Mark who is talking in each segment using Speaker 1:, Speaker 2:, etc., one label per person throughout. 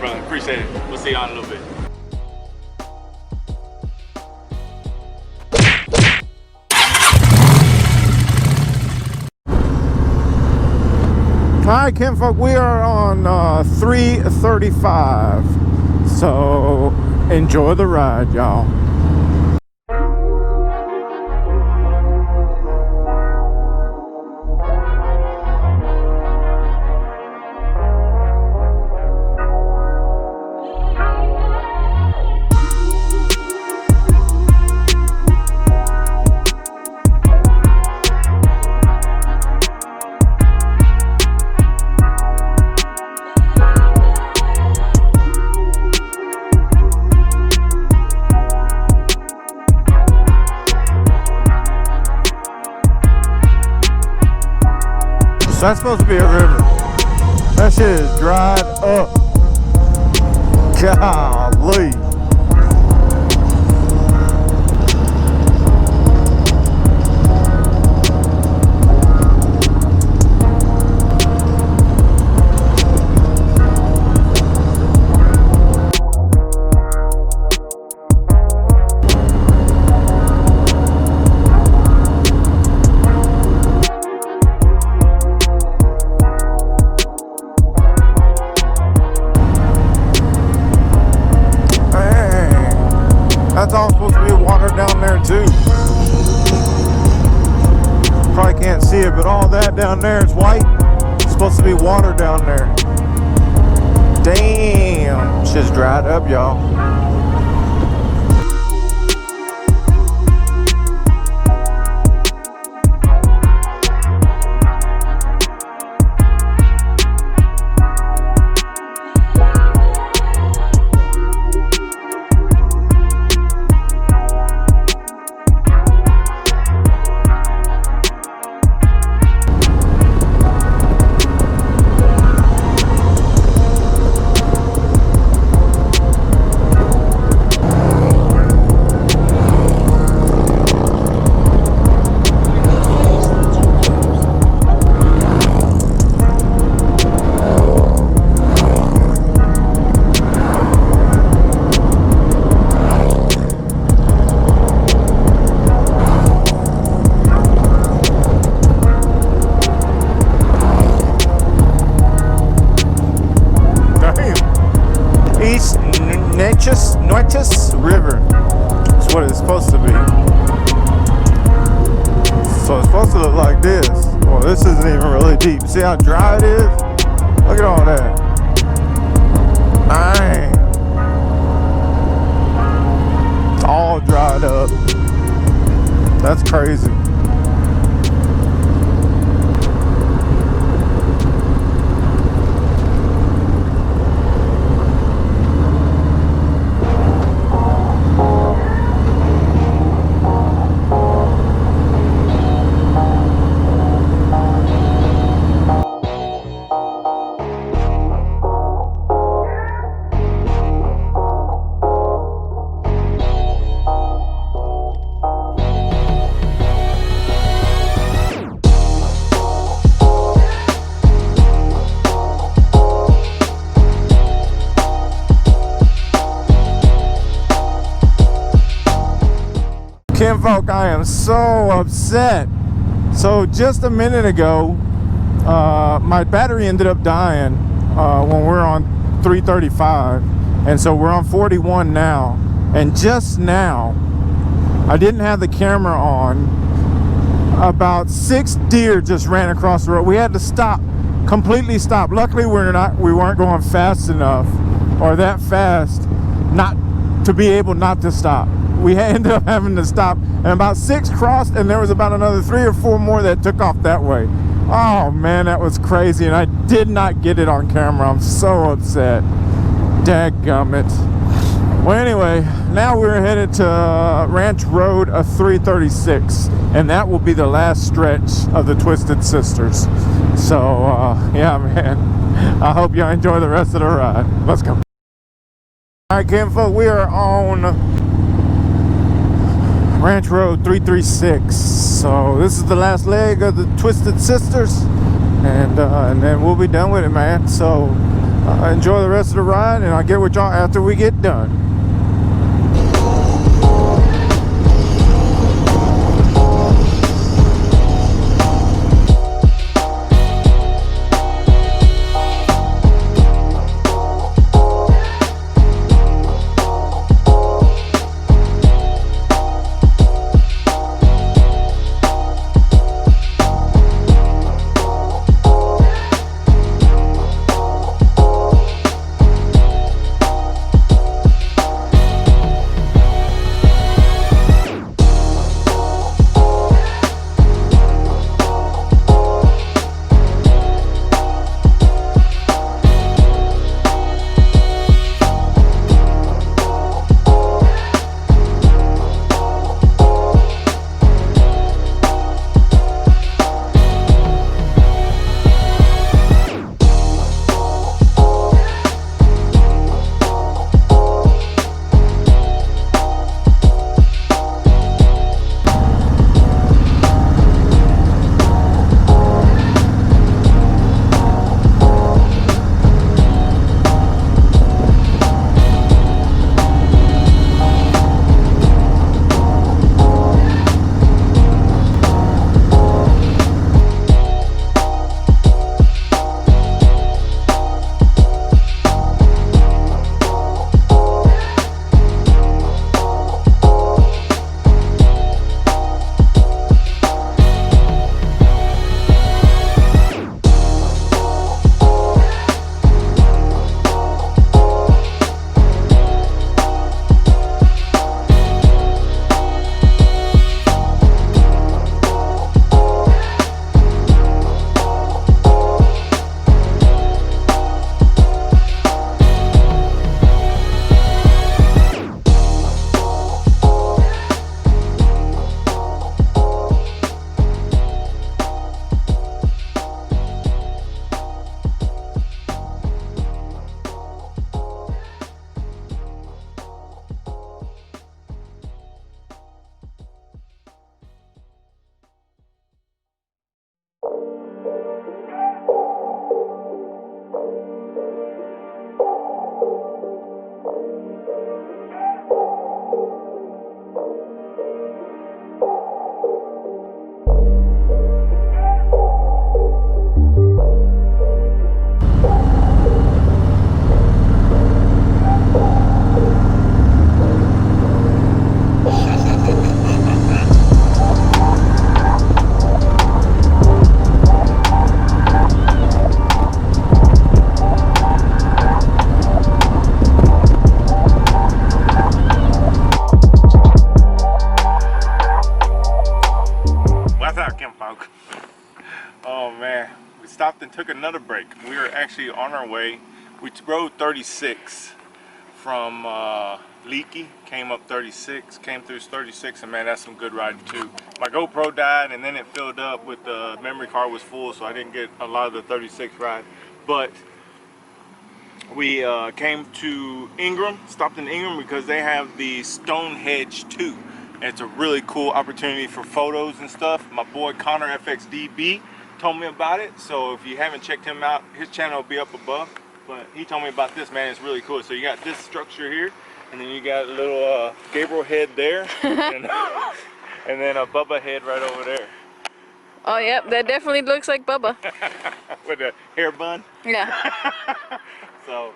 Speaker 1: brother. Appreciate it. We'll see y'all in a little bit.
Speaker 2: Alright, kinfolk, we are on 335. So enjoy the ride, y'all. So that's supposed to be a river. That shit is dried up. Golly. That's all supposed to be water down there too. Probably can't see it, but all that down there is white. It's supposed to be water down there. Damn, shit's dried up, y'all. Stevietv River is what it's supposed to be. So it's supposed to look like this. Well, this isn't even really deep. See how dry it is? Look at all that. Dang. It's all dried up. That's crazy. Kinfolk, I am so upset. So just a minute ago, my battery ended up dying when we're on 335, and so we're on 41 now. And just now, I didn't have the camera on. About 6 deer just ran across the road. We had to stop, completely stop. Luckily, we weren't going fast enough, or that fast, not to be able not to stop. We ended up having to stop, and about 6 crossed, and there was about another 3 or 4 more that took off that way. Oh man, that was crazy, and I did not get it on camera. I'm so upset. Dadgummit. Well, anyway, now we're headed to Ranch Road 336, and that will be the last stretch of the Twisted Sisters. So yeah, man, I hope y'all enjoy the rest of the ride. Let's go. All right, kinfolk, we are on Ranch Road 336. So this is the last leg of the Twisted Sisters, and then we'll be done with it, man. So enjoy the rest of the ride, and I'll get with y'all after we get done.
Speaker 1: Oh man, we stopped and took another break. We were actually on our way. We rode 36 from Leakey, came up 36, came through 36, and man, that's some good riding too. My GoPro died and then it filled up with the memory card was full, so I didn't get a lot of the 36 ride. But we came to Ingram, stopped in Ingram because they have the Stonehenge 2. And it's a really cool opportunity for photos and stuff. My boy Connor FXDB told me about it, so if you haven't checked him out, his channel will be up above. But he told me about this, man. It's really cool. So you got this structure here, and then you got a little Gabriel head there, and then a Bubba head right over there.
Speaker 3: Oh, yep, that definitely looks like Bubba.
Speaker 1: With a hair bun.
Speaker 3: Yeah.
Speaker 1: So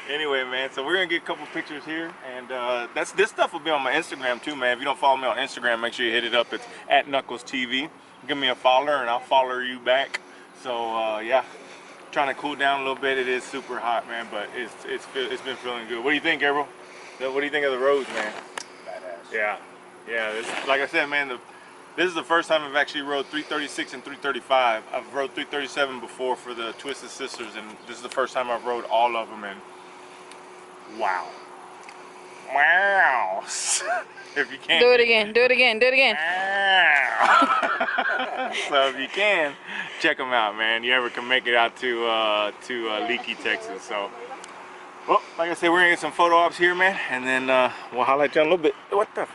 Speaker 1: anyway, man, so we're gonna get a couple pictures here, and this stuff will be on my Instagram too, man. If you don't follow me on Instagram, make sure you hit it up. It's at knucklestv. Give me a follower and I'll follow you back. So yeah, trying to cool down a little bit. It is super hot, man, but it's been feeling good. What do you think, Gabriel? What do you think of the roads, man?
Speaker 4: Badass.
Speaker 1: Yeah, this, like I said, man, this is the first time I've actually rode 336 and 335. I've rode 337 before for the Twisted Sisters, and this is the first time I've rode all of them, and wow. Wow. If you can't
Speaker 3: Do it again, do it again, do it again.
Speaker 1: So if you can, check them out, man. You ever can make it out to Leakey, Texas. So, well, like I said, we're gonna get some photo ops here, man, and then we'll highlight you in a little bit. What the?